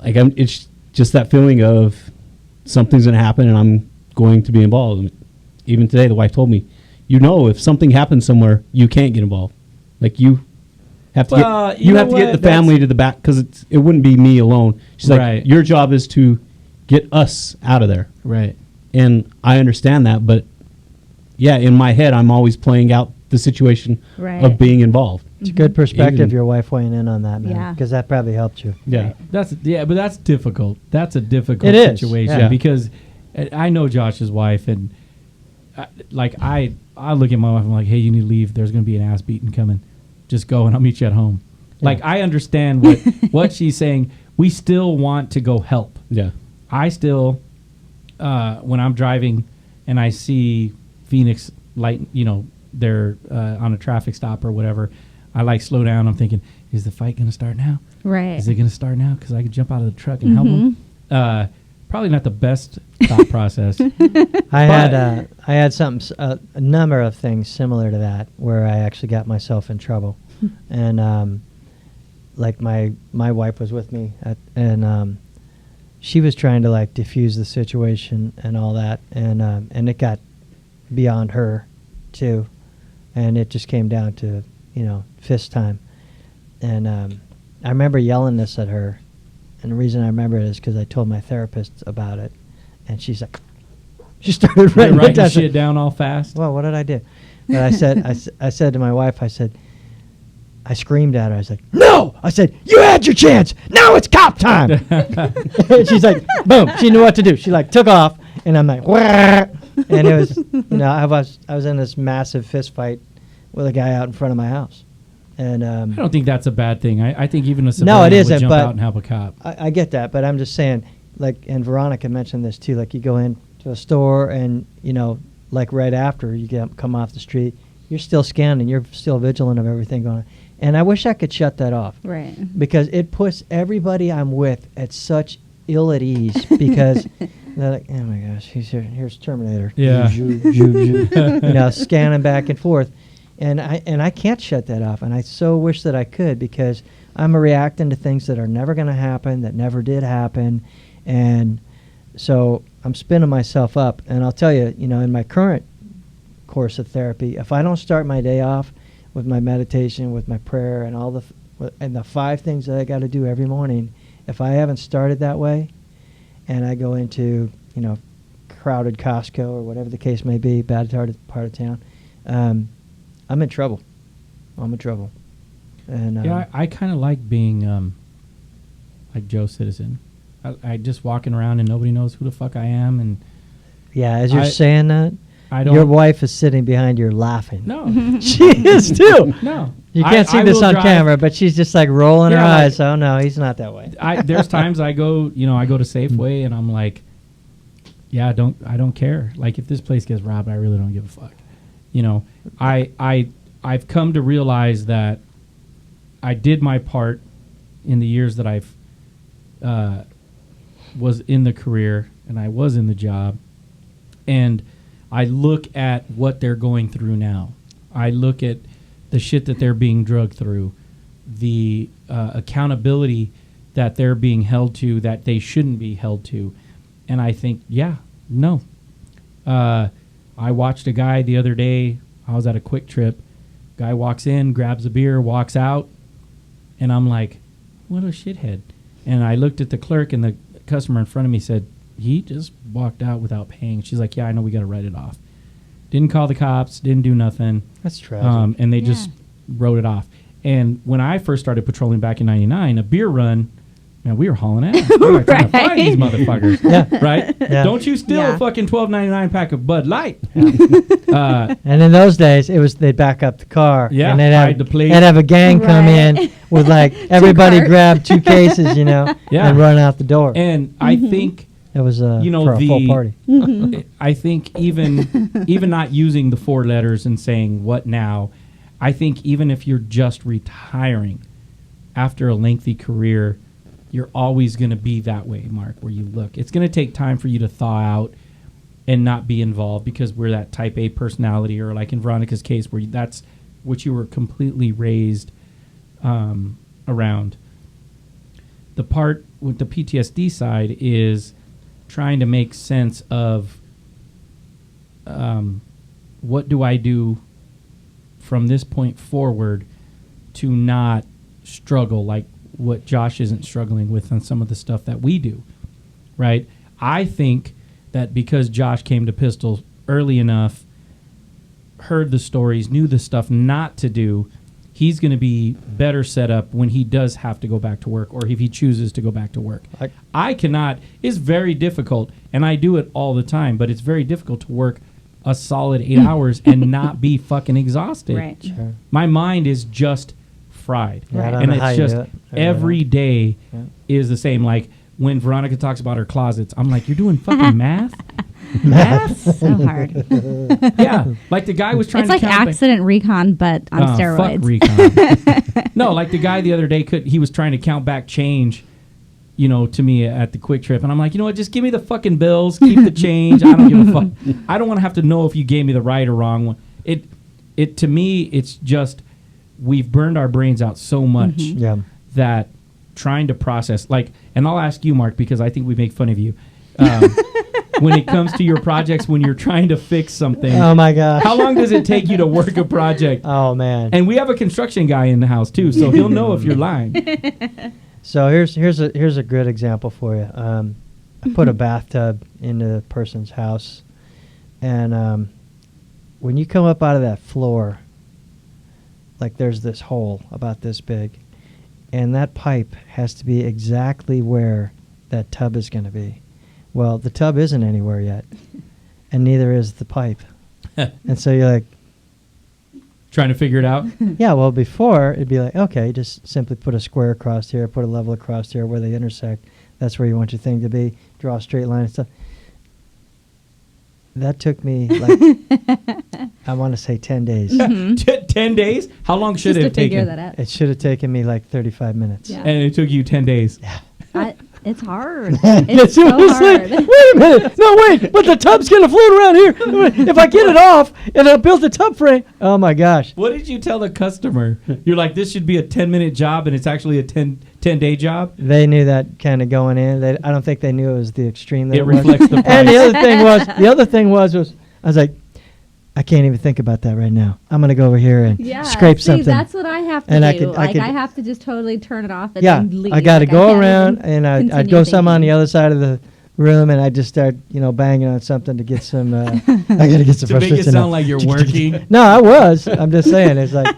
like it's just that feeling of something's going to happen and I'm going to be involved. Even today, the wife told me, if something happens somewhere, you can't get involved. Like you have to Well, get you know have to get what? the family to the back because it wouldn't be me alone. She's Right. like, your job is to get us out of there, Right. and I understand that, but yeah, in my head, I'm always playing out the situation Right. of being involved. It's a good perspective, Even- your wife weighing in on that, man. Yeah. Because that probably helped you. Yeah. But that's difficult. That's a difficult It is, situation yeah. because I know Josh's wife, and I look at my wife. I'm like, hey, you need to leave. There's going to be an ass beating coming. Just go, and I'll meet you at home. Like I understand what she's saying. We still want to go help. Yeah. I still, when I'm driving and I see Phoenix light, they're on a traffic stop or whatever, I slow down. I'm thinking, is the fight going to start now? Right. Is it going to start now? Because I could jump out of the truck and help them. Probably not the best thought process. I had something, a number of things similar to that where I actually got myself in trouble, and like my wife was with me, and she was trying to like diffuse the situation and all that, and it got beyond her too, and it just came down to, you know, fist time. And I remember yelling this at her, and the reason I remember it is because I told my therapist about it, and she's like, she started writing shit down all fast. Well, what did I do? But I said, I said to my wife, I screamed at her. I said, no! I said, you had your chance. Now it's cop time. And she's like, boom. She knew what to do. She like took off, and I'm like, wah! And it was, you know, I was in this massive fist fight with a guy out in front of my house. And I don't think that's a bad thing. I think even a civilian no, it would isn't, jump but out and help a cop. I get that, but I'm just saying, like, and Veronica mentioned this too, like you go into a store and, you know, like right after you come off the street, you're still scanning, you're still vigilant of everything going on. And I wish I could shut that off. Right. Because it puts everybody I'm with at such ill at ease because they're like, oh my gosh, here's Terminator. Yeah. You know, scanning back and forth. And I can't shut that off. And I so wish that I could, because I'm reacting to things that are never going to happen, that never did happen. And so I'm spinning myself up. And I'll tell you, you know, in my current course of therapy, if I don't start my day off with my meditation, with my prayer, and all the 5 things that I got to do every morning, if I haven't started that way, and I go into, you know, crowded Costco or whatever the case may be, bad part of town, I'm in trouble. I'm in trouble. And yeah, I kind of like being like Joe Citizen. I just walking around and nobody knows who the fuck I am, and yeah, as you're saying that, I don't. Your wife is sitting behind you laughing. No, she is too. No, you can't see this on camera, but she's just like rolling her eyes. Oh no, he's not that way. There's times I go, you know, I go to Safeway and I'm like, yeah, I don't care. Like if this place gets robbed, I really don't give a fuck. You know, I've come to realize that I did my part in the years that I've was in the career and I was in the job, and I look at what they're going through now. I look at the shit that they're being drugged through, the accountability that they're being held to that they shouldn't be held to, and I think, yeah, no. I watched a guy the other day. I was at a Quick Trip. Guy walks in, grabs a beer, walks out, and I'm like, what a shithead. And I looked at the clerk, and the customer in front of me said, he just walked out without paying. She's like, yeah, I know, we got to write it off. Didn't call the cops, didn't do nothing. That's tragic. And they just wrote it off. And when I first started patrolling back in 99, a beer run, man, we were hauling ass. We were trying to find these motherfuckers. Yeah. Right? Yeah. Don't you steal a fucking $12.99 pack of Bud Light. And in those days, they'd back up the car. Yeah, and hide the plate. they'd have a gang come in with like everybody grab 2 cases, you know, and run out the door. And I think it was for a full party. I think even not using the 4 letters and saying what now, I think even if you're just retiring after a lengthy career, you're always going to be that way, Mark, where you look. It's going to take time for you to thaw out and not be involved, because we're that type A personality, or like in Veronica's case, where that's what you were completely raised around. The part with the PTSD side is trying to make sense of what do I do from this point forward to not struggle like what Josh isn't struggling with on some of the stuff that we do, right? I think that because Josh came to Pistol early enough, heard the stories, knew the stuff not to do, he's going to be better set up when he does have to go back to work, or if he chooses to go back to work. I cannot. It's very difficult, and I do it all the time, but it's very difficult to work a solid 8 hours and not be fucking exhausted. Right. Sure. My mind is just fried. Yeah, I don't And know how it's you just do it. every day is the same. Like when Veronica talks about her closets, I'm like, you're doing fucking math? Math? So hard. Yeah. Like the guy was trying It's to like count accident recon, but on steroids. Fuck recon. No, like the guy the other day, he was trying to count back change, you know, to me at the Quick Trip. And I'm like, you know what, just give me the fucking bills, keep the change. I don't give a fuck. I don't want to have to know if you gave me the right or wrong one. It to me, it's just, we've burned our brains out so much that trying to process, like, and I'll ask you, Mark, because I think we make fun of you. When it comes to your projects, when you're trying to fix something, Oh my gosh. how long does it take you to work a project? Oh man. And we have a construction guy in the house too, so he'll know if you're lying. So here's a good example for you. I put a bathtub into a person's house, and when you come up out of that floor, like there's this hole about this big, and that pipe has to be exactly where that tub is going to be. Well, the tub isn't anywhere yet, and neither is the pipe. And so you're like, Trying to figure it out. yeah, well, before it'd be like, okay, just simply put a square across here, put a level across here where they intersect. That's where you want your thing to be. Draw a straight line and stuff. That took me, like, I want to say 10 days. 10 days? How long should Just it to have figure taken? that out. It should have taken me like 35 minutes. Yeah. And it took you 10 days. It's hard. It's It's so like, hard. wait a minute. No, wait. But the tub's going to float around here. If I get it off and I build the tub frame. Oh, my gosh. What did you tell the customer? You're like, this should be a 10-minute job, and it's actually a 10-day job? They knew that kind of going in. I don't think they knew it was the extreme that It it was. reflects the price. And the other thing was I was like, I can't even think about that right now. I'm going to go over here and Yeah, scrape see, something. that's what I have to And do. I could- I have to just totally turn it off and Yeah, then leave. I got to Like, go can't around, even and I'd continue go some on the thinking. other side of the room, and I'd just start, banging on something to get some. I got to get some To make it frustration sound out. like you're working. No, I was. I'm just saying. It's like,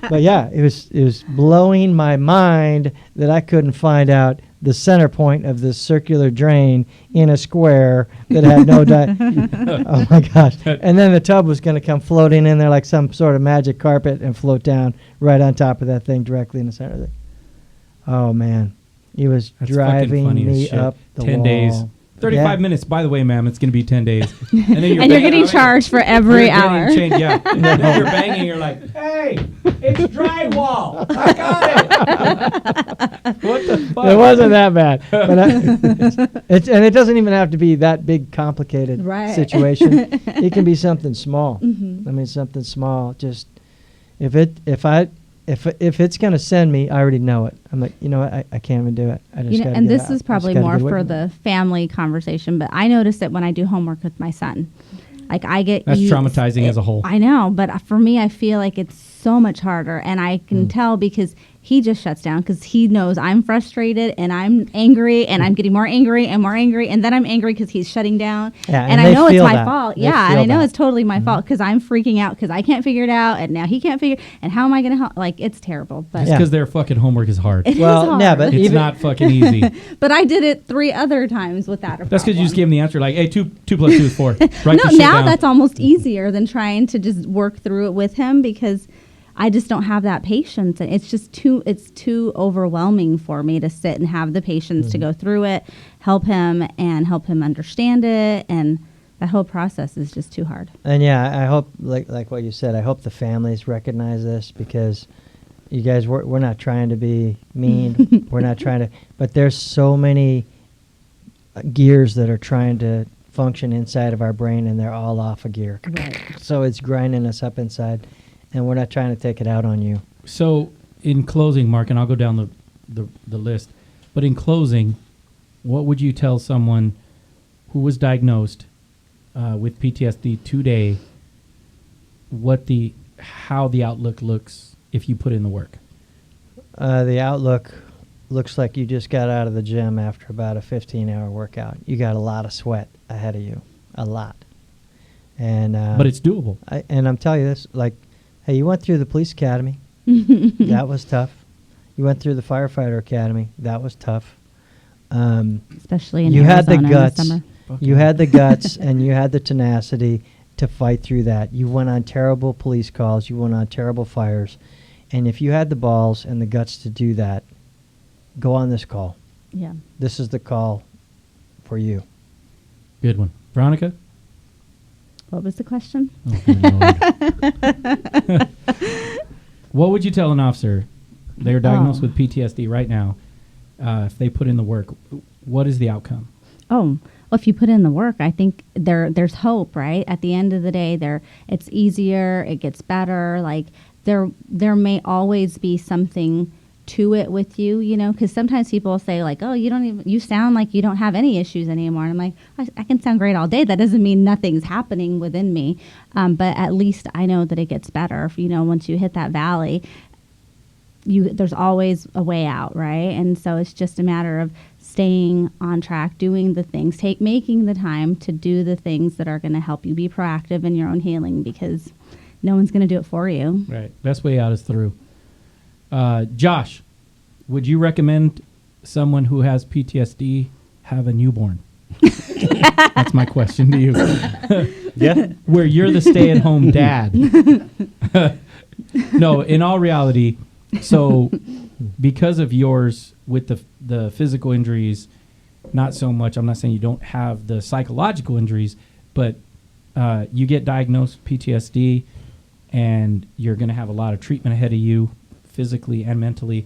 but yeah, it was blowing my mind that I couldn't find out the center point of this circular drain in a square that had no oh my gosh. And then the tub was going to come floating in there like some sort of magic carpet and float down right on top of that thing directly in the center of it. Oh man. It was That's fucking driving funny as me shit. up the 10 wall. days. 35 Yeah. minutes. By the way, ma'am, it's going to be 10 days. And then And you're banging getting on it. charged for every You're getting hour. changed, yeah. And then you're banging. You're like, hey, it's drywall. I got it. What the fuck? It wasn't that bad, but and it doesn't even have to be that big, complicated Right. situation. It can be something small. Mhm. I mean, something small. Just if it's gonna send me, I already know it. I'm like, you know what, I can't even do it. I just gotta And get this out. is I just probably gotta more get away for from the it. family conversation, but I notice it when I do homework with my son. Like I get That's used- traumatizing as a whole. I know, but for me, I feel like it's so much harder, and I can tell because he just shuts down because he knows I'm frustrated and I'm angry and I'm getting more angry and more angry, and then I'm angry because he's shutting down. Yeah, and and I they know it's feel my that. fault. They Yeah, and feel I know that. it's totally my fault because I'm freaking out because I can't figure it out, and now he can't figure. And how am I going to help? Like it's terrible, but It's Yeah. because their fucking homework is hard. it is Well, yeah, hard. but It's even- not fucking easy. But I did it 3 other times without a That's because you just problem. gave them the answer like, hey, 2 + 2 is 4. Write No, the shit now down. that's almost easier than trying to just work through it with him because I just don't have that patience, and it's just too overwhelming for me to sit and have the patience to go through it, help him understand it, and that whole process is just too hard. And yeah, I hope, like what you said, I hope the families recognize this because you guys, we're not trying to be mean. We're not trying to, but there's so many gears that are trying to function inside of our brain, and they're all off a gear. Right. So it's grinding us up inside, and we're not trying to take it out on you. So, in closing, Mark, and I'll go down the list, but in closing, what would you tell someone who was diagnosed with PTSD today, how the outlook looks if you put in the work? The outlook looks like you just got out of the gym after about a 15-hour workout. You got a lot of sweat ahead of you, a lot. And But it's doable. and I'm telling you this, like, hey, you went through the police academy. That was tough. You went through the firefighter academy. That was tough. Especially in You had the Arizona in guts. summer. You had the guts and you had the tenacity to fight through that. You went on terrible police calls. You went on terrible fires. And if you had the balls and the guts to do that, go on this call. Yeah. This is the call for you. Good one. Veronica? What was the question? Oh, good Lord. What would you tell an officer? They're diagnosed with PTSD right now. If they put in the work, what is the outcome? Oh, well, if you put in the work, I think there's hope, right? At the end of the day, it's easier, it gets better. Like there may always be something to it with you, you know, because sometimes people say like, oh, you sound like you don't have any issues anymore. And I'm like, I can sound great all day. That doesn't mean nothing's happening within me. But at least I know that it gets better. You know, once you hit that valley, there's always a way out, right? And so it's just a matter of staying on track, doing the things, making the time to do the things that are going to help you be proactive in your own healing, because no one's going to do it for you. Right. Best way out is through. Josh, would you recommend someone who has PTSD have a newborn? That's my question to you. Yeah. Where you're the stay-at-home dad. No, in all reality, so because of yours with the physical injuries, not so much, I'm not saying you don't have the psychological injuries, but you get diagnosed with PTSD and you're going to have a lot of treatment ahead of you, physically and mentally.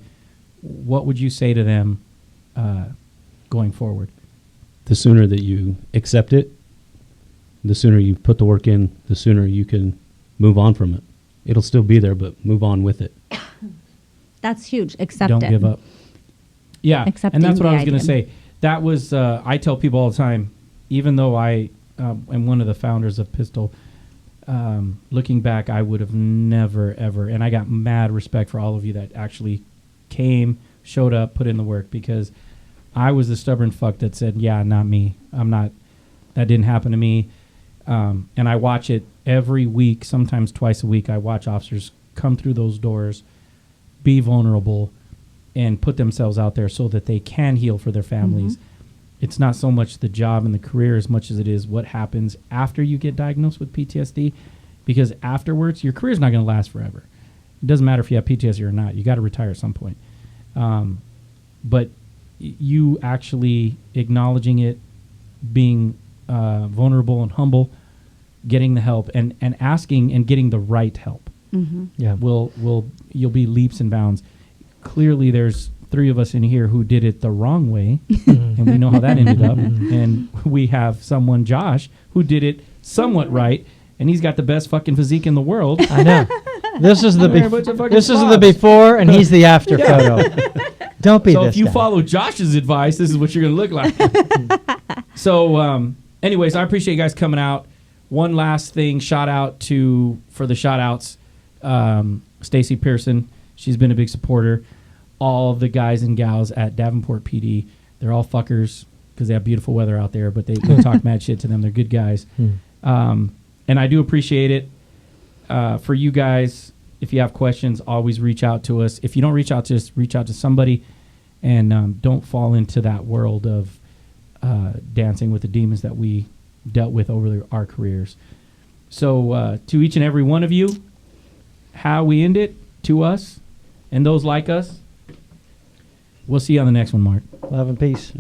What would you say to them going forward? The sooner that you accept it, the sooner you put the work in, the sooner you can move on from it. It'll still be there, but move on with it. That's huge. Accept Don't it. give up. Yeah, Accepting and that's what the I was going to idea. say. That was, I tell people all the time, even though I am one of the founders of PISTLE, looking back, I would have never, ever, and I got mad respect for all of you that actually came, showed up, put in the work, because I was the stubborn fuck that said, yeah, not me. That didn't happen to me. And I watch it every week, sometimes twice a week. I watch officers come through those doors, be vulnerable, and put themselves out there so that they can heal for their families. It's not so much the job and the career as much as it is what happens after you get diagnosed with PTSD, because afterwards, your career's not going to last forever. It doesn't matter if you have PTSD or not. You got to retire at some point. But you actually acknowledging it, being vulnerable and humble, getting the help, and asking and getting the right help. Yeah. You'll be leaps and bounds. Clearly, there's 3 of us in here who did it the wrong way, and we know how that ended up. And we have someone, Josh, who did it somewhat right, and he's got the best fucking physique in the world. I know. This is the We're a bunch of fucking this is the slobs. before, and he's the after photo. Don't be So this if you guy. follow Josh's advice, this is what you're going to look like. So, anyways, I appreciate you guys coming out. One last thing, shout out for the shout outs, Stacy Pearson. She's been a big supporter. All of the guys and gals at Davenport PD, they're all fuckers because they have beautiful weather out there, but they talk mad shit to them. They're good guys. And I do appreciate it. For you guys, if you have questions, always reach out to us. If you don't reach out to us, reach out to somebody, and don't fall into that world of dancing with the demons that we dealt with over our careers. So to each and every one of you, how we end it, to us and those like us, we'll see you on the next one, Mark. Love and peace.